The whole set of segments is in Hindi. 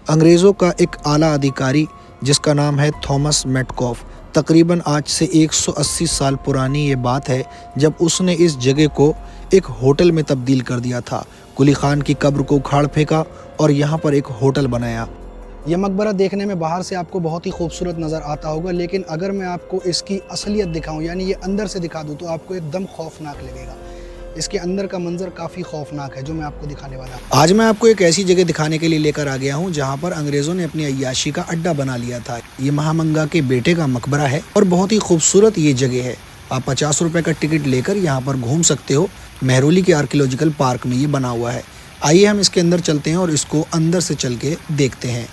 अंग्रेज़ों का एक आला अधिकारी जिसका नाम है थॉमस मेटकॉफ, तकरीबन आज से 180 साल पुरानी ये बात है जब उसने इस जगह को एक होटल में तब्दील कर दिया था। कुली खान की कब्र को उखाड़ फेंका और यहाँ पर एक होटल बनाया। यह मकबरा देखने में बाहर से आपको बहुत ही खूबसूरत नज़र आता होगा, लेकिन अगर मैं आपको इसकी असलियत दिखाऊं, यानी ये अंदर से दिखा दूं, तो आपको एकदम खौफनाक लगेगा। इसके अंदर का मंजर काफ़ी खौफनाक है जो मैं आपको दिखाने वाला हूँ। आज मैं आपको एक ऐसी जगह दिखाने के लिए लेकर आ गया हूँ जहाँ पर अंग्रेज़ों ने अपनी अय्याशी का अड्डा बना लिया था। ये महामंगा के बेटे का मकबरा है और बहुत ही खूबसूरत ये जगह है। आप 50 रुपए का टिकट लेकर यहाँ पर घूम सकते हो। मेहरौली के आर्कियोलॉजिकल पार्क में ये बना हुआ है। आइए हम इसके अंदर चलते हैं और इसको अंदर से चल के देखते हैं।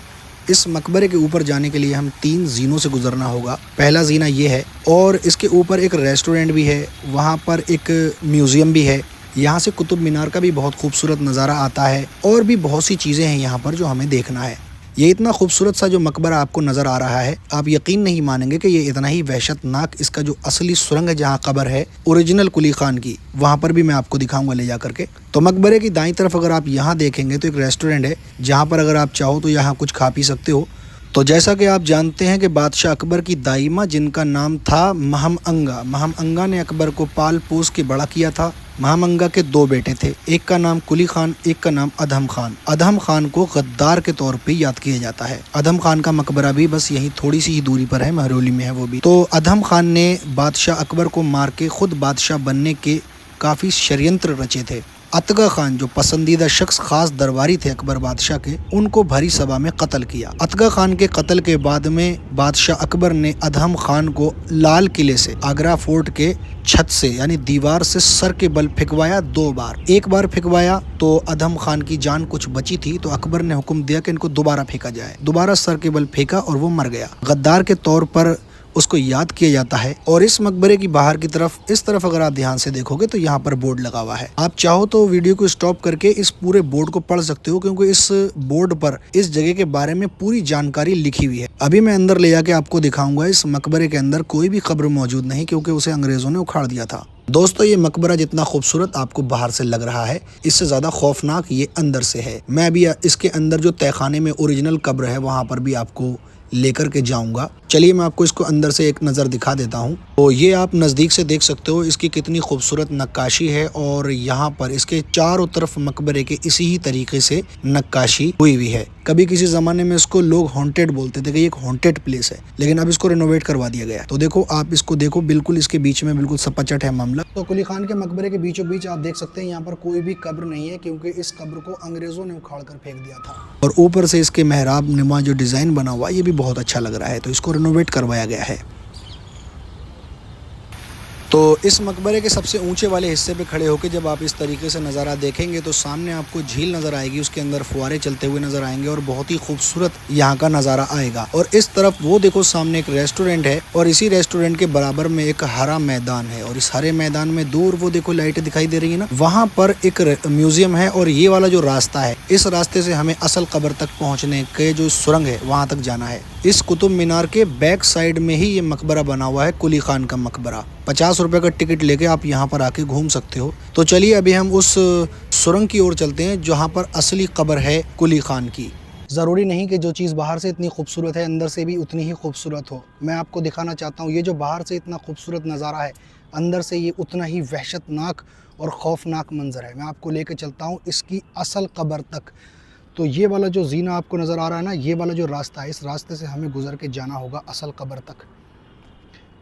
इस मकबरे के ऊपर जाने के लिए हम 3 जीनों से गुजरना होगा। पहला जीना ये है और इसके ऊपर एक रेस्टोरेंट भी है, वहाँ पर एक म्यूज़ियम भी है। यहाँ से कुतुब मीनार का भी बहुत खूबसूरत नज़ारा आता है और भी बहुत सी चीज़ें हैं यहाँ पर जो हमें देखना है। ये इतना खूबसूरत सा जो मकबरा आपको नज़र आ रहा है, आप यकीन नहीं मानेंगे कि ये इतना ही वहशतनाक इसका जो असली सुरंग है जहाँ कब्र है ओरिजिनल कुली खान की, वहाँ पर भी मैं आपको दिखाऊंगा ले जा करके। तो मकबरे की दाईं तरफ अगर आप यहाँ देखेंगे तो एक रेस्टोरेंट है जहाँ पर अगर आप चाहो तो यहाँ कुछ खा पी सकते हो। तो जैसा कि आप जानते हैं कि बादशाह अकबर की दाइमा जिनका नाम था महम अंगा ने अकबर को पाल पोस के बड़ा किया था। महमंगा के 2 बेटे थे, एक का नाम कुली खान, एक का नाम अधम खान। अधम खान को गद्दार के तौर पे याद किया जाता है। अधम खान का मकबरा भी बस यहीं थोड़ी सी ही दूरी पर है, महरौली में है वो भी। तो अधम खान ने बादशाह अकबर को मार के खुद बादशाह बनने के काफ़ी षड्यंत्र रचे थे। अतगा खान जो पसंदीदा शख्स खास दरबारी थे अकबर बादशाह के, उनको भरी सभा में कत्ल किया। अतगा खान के कत्ल के बाद में बादशाह अकबर ने अधम खान को लाल किले से, आगरा फोर्ट के छत से यानी दीवार से सर के बल फेंकवाया 2 बार। एक बार फेंकवाया तो अधम खान की जान कुछ बची थी, तो अकबर ने हुक्म दिया कि इनको दोबारा फेंका जाए। दोबारा सर के बल फेंका और वो मर गया। गद्दार के तौर पर उसको याद किया जाता है। और इस मकबरे की बाहर की तरफ, इस तरफ अगर आप ध्यान से देखोगे तो यहाँ पर बोर्ड लगा हुआ है। आप चाहो तो वीडियो को स्टॉप करके इस पूरे बोर्ड को पढ़ सकते हो, क्योंकि इस बोर्ड पर इस जगह के बारे में पूरी जानकारी लिखी हुई है। अभी मैं अंदर ले जाके आपको दिखाऊंगा। इस मकबरे के अंदर कोई भी कब्र मौजूद नहीं, क्योंकि उसे अंग्रेजों ने उखाड़ दिया था। दोस्तों, ये मकबरा जितना खूबसूरत आपको बाहर से लग रहा है, इससे ज़्यादा खौफनाक ये अंदर से है। मैं अभी इसके अंदर जो तहखाने में ओरिजिनल कब्र है वहाँ पर भी आपको लेकर के जाऊंगा। चलिए मैं आपको इसको अंदर से एक नज़र दिखा देता हूँ। तो ये आप नज़दीक से देख सकते हो इसकी कितनी खूबसूरत नक्काशी है, और यहाँ पर इसके चारों तरफ मकबरे के इसी ही तरीके से नक्काशी हुई हुई है। कभी किसी ज़माने में इसको लोग हॉन्टेड बोलते थे कि ये एक हॉन्टेड प्लेस है, लेकिन अब इसको रिनोवेट करवा दिया गया है। तो देखो, आप इसको देखो, बिल्कुल इसके बीच में बिल्कुल सपाचट है मामला। तो कुली खान के मकबरे के बीचों बीच आप देख सकते हैं यहाँ पर कोई भी कब्र नहीं है, क्योंकि इस कब्र को अंग्रेज़ों ने उखाड़ कर फेंक दिया था। और ऊपर से इसके मेहराब नुमा जो डिज़ाइन बना हुआ ये भी बहुत अच्छा लग रहा है, तो इसको रिनोवेट करवाया गया है। तो इस मकबरे के सबसे ऊंचे वाले हिस्से पे खड़े होकर जब आप इस तरीके से नज़ारा देखेंगे तो सामने आपको झील नज़र आएगी, उसके अंदर फुहारे चलते हुए नज़र आएंगे और बहुत ही खूबसूरत यहाँ का नज़ारा आएगा। और इस तरफ वो देखो, सामने एक रेस्टोरेंट है और इसी रेस्टोरेंट के बराबर में एक हरा मैदान है, और इस हरे मैदान में दूर वो देखो लाइटें दिखाई दे रही है ना, वहाँ पर एक म्यूजियम है। और ये वाला जो रास्ता है, इस रास्ते से हमें असल कब्र तक पहुँचने के जो सुरंग है वहाँ तक जाना है। इस कुतुब मीनार के बैक साइड में ही ये मकबरा बना हुआ है, कुली खान का मकबरा। 50 रुपए का टिकट लेके आप यहाँ पर आके घूम सकते हो। तो चलिए अभी हम उस सुरंग की ओर चलते हैं जहाँ पर असली कब्र है कुली खान की। ज़रूरी नहीं कि जो चीज़ बाहर से इतनी खूबसूरत है अंदर से भी उतनी ही खूबसूरत हो। मैं आपको दिखाना चाहता हूँ, ये जो बाहर से इतना खूबसूरत नज़ारा है, अंदर से ये उतना ही वहशतनाक और खौफनाक मंजर है। मैं आपको लेके चलता हूँ इसकी असल कब्र तक। तो ये वाला जो जीना आपको नज़र आ रहा है ना, ये वाला जो रास्ता है, इस रास्ते से हमें गुजर के जाना होगा असल कब्र तक।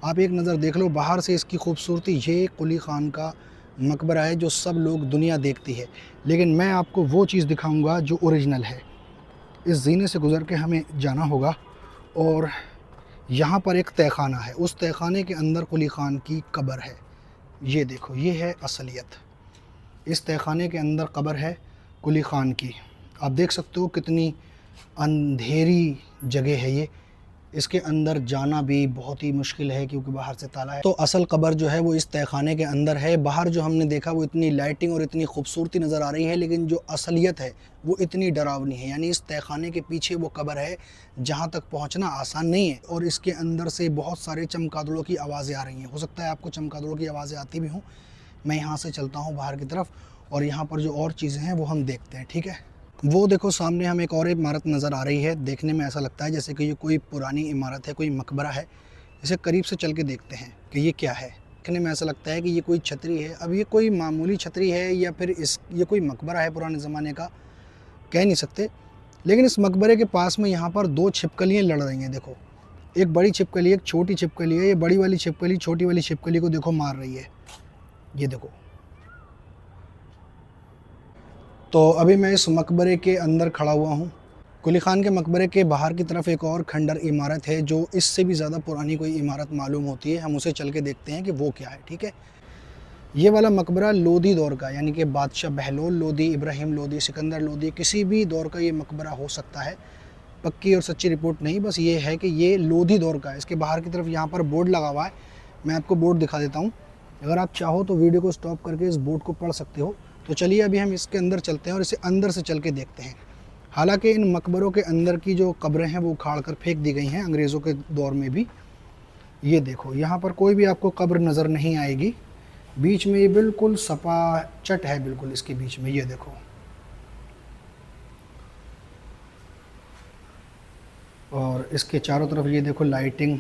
आप एक नज़र देख लो बाहर से इसकी खूबसूरती। ये कुली खान का मकबरा है जो सब लोग दुनिया देखती है, लेकिन मैं आपको वो चीज़ दिखाऊंगा जो ओरिजिनल है। इस जीने से गुज़र के हमें जाना होगा और यहाँ पर एक तहखाना है, उस तहखाने के अंदर कुली खान की कब्र है। ये देखो, ये है असलियत। इस तहखाने के अंदर कब्र है कुली खान की। आप देख सकते हो कितनी अंधेरी जगह है ये। इसके अंदर जाना भी बहुत ही मुश्किल है क्योंकि बाहर से ताला है। तो असल कब्र जो है वो इस तहखाने के अंदर है। बाहर जो हमने देखा वो इतनी लाइटिंग और इतनी खूबसूरती नज़र आ रही है, लेकिन जो असलियत है वो इतनी डरावनी है। यानी इस तहखाने के पीछे वो कब्र है जहाँ तक पहुँचना आसान नहीं है, और इसके अंदर से बहुत सारे चमगादड़ों की आवाज़ें आ रही हैं। हो सकता है आपको चमगादड़ों की आवाज़ें आती भी हों। मैं यहाँ से चलता हूँ बाहर की तरफ और यहाँ पर जो और चीज़ें हैं वो हम देखते हैं, ठीक है। वो देखो सामने हमें एक और इमारत नज़र आ रही है। देखने में ऐसा लगता है जैसे कि ये कोई पुरानी इमारत है, कोई मकबरा है। इसे करीब से चल के देखते हैं कि ये क्या है। देखने में ऐसा लगता है कि ये कोई छतरी है। अब ये कोई मामूली छतरी है या फिर ये कोई मकबरा है पुराने ज़माने का, कह नहीं सकते। लेकिन इस मकबरे के पास में यहाँ पर 2 छिपकलियाँ लड़ रही हैं। देखो, एक बड़ी छिपकली, एक छोटी छिपकली है। ये बड़ी वाली छिपकली छोटी वाली छिपकली को देखो मार रही है, ये देखो। तो अभी मैं इस मकबरे के अंदर खड़ा हुआ हूँ। कुली खान के मकबरे के बाहर की तरफ एक और खंडर इमारत है जो इससे भी ज़्यादा पुरानी कोई इमारत मालूम होती है। हम उसे चल के देखते हैं कि वो क्या है, ठीक है। ये वाला मकबरा लोदी दौर का, यानी कि बादशाह बहलोल लोदी, इब्राहिम लोदी, सिकंदर लोदी, किसी भी दौर का ये मकबरा हो सकता है। पक्की और सच्ची रिपोर्ट नहीं, बस ये है कि ये लोधी दौर का है। इसके बाहर की तरफ यहाँ पर बोर्ड लगा हुआ है। मैं आपको बोर्ड दिखा देता हूँ। अगर आप चाहो तो वीडियो को स्टॉप करके इस बोर्ड को पढ़ सकते हो। तो चलिए अभी हम इसके अंदर चलते हैं और इसे अंदर से चल के देखते हैं। हालांकि इन मकबरों के अंदर की जो कब्रें हैं वो उखाड़ कर फेंक दी गई हैं अंग्रेज़ों के दौर में भी। ये देखो, यहाँ पर कोई भी आपको कब्र नज़र नहीं आएगी। बीच में ये बिल्कुल सपाचट है, बिल्कुल इसके बीच में। ये देखो, और इसके चारों तरफ ये देखो लाइटिंग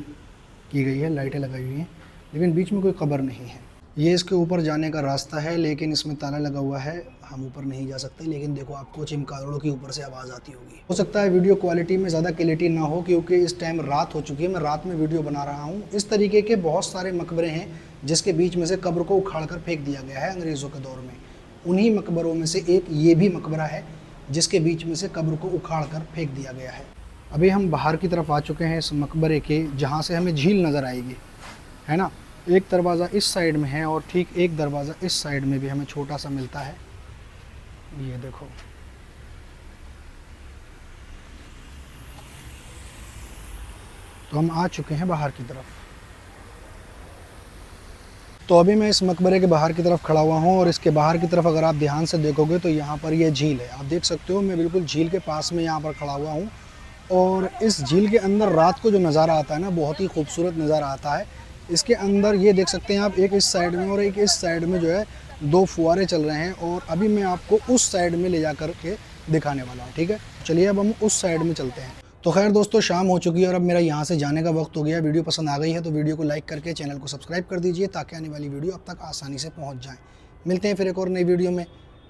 की गई है, लाइटें लगाई हुई हैं, लेकिन बीच में कोई कब्र नहीं है। ये इसके ऊपर जाने का रास्ता है, लेकिन इसमें ताला लगा हुआ है, हम ऊपर नहीं जा सकते। लेकिन देखो, आपको चिमकारों की ऊपर से आवाज़ आती होगी। हो सकता है वीडियो क्वालिटी में ज़्यादा क्लियरिटी ना हो, क्योंकि इस टाइम रात हो चुकी है। मैं रात में वीडियो बना रहा हूँ। इस तरीके के बहुत सारे मकबरे हैं जिसके बीच में से कब्र को उखाड़ कर फेंक दिया गया है अंग्रेज़ों के दौर में। उन्हीं मकबरों में से एक ये भी मकबरा है जिसके बीच में से कब्र को उखाड़ कर फेंक दिया गया है। अभी हम बाहर की तरफ आ चुके हैं इस मकबरे के, जहाँ से हमें झील नज़र आएगी, है ना। एक दरवाज़ा इस साइड में है और ठीक एक दरवाज़ा इस साइड में भी हमें छोटा सा मिलता है। ये देखो, तो हम आ चुके हैं बाहर की तरफ। तो अभी मैं इस मकबरे के बाहर की तरफ खड़ा हुआ हूँ और इसके बाहर की तरफ अगर आप ध्यान से देखोगे तो यहाँ पर ये झील है। आप देख सकते हो, मैं बिल्कुल झील के पास में यहाँ पर खड़ा हुआ हूँ। और इस झील के अंदर रात को जो नज़ारा आता है ना, बहुत ही खूबसूरत नज़ारा आता है। इसके अंदर ये देख सकते हैं आप, एक इस साइड में और एक इस साइड में जो है 2 फुहारे चल रहे हैं। और अभी मैं आपको उस साइड में ले जा कर के दिखाने वाला हूँ, ठीक है। चलिए अब हम उस साइड में चलते हैं। तो खैर दोस्तों, शाम हो चुकी है और अब मेरा यहाँ से जाने का वक्त हो गया। वीडियो पसंद आ गई है तो वीडियो को लाइक करके चैनल को सब्सक्राइब कर दीजिए, ताकि आने वाली वीडियो अब तक आसानी से पहुँच जाए। मिलते हैं फिर एक और नई वीडियो में।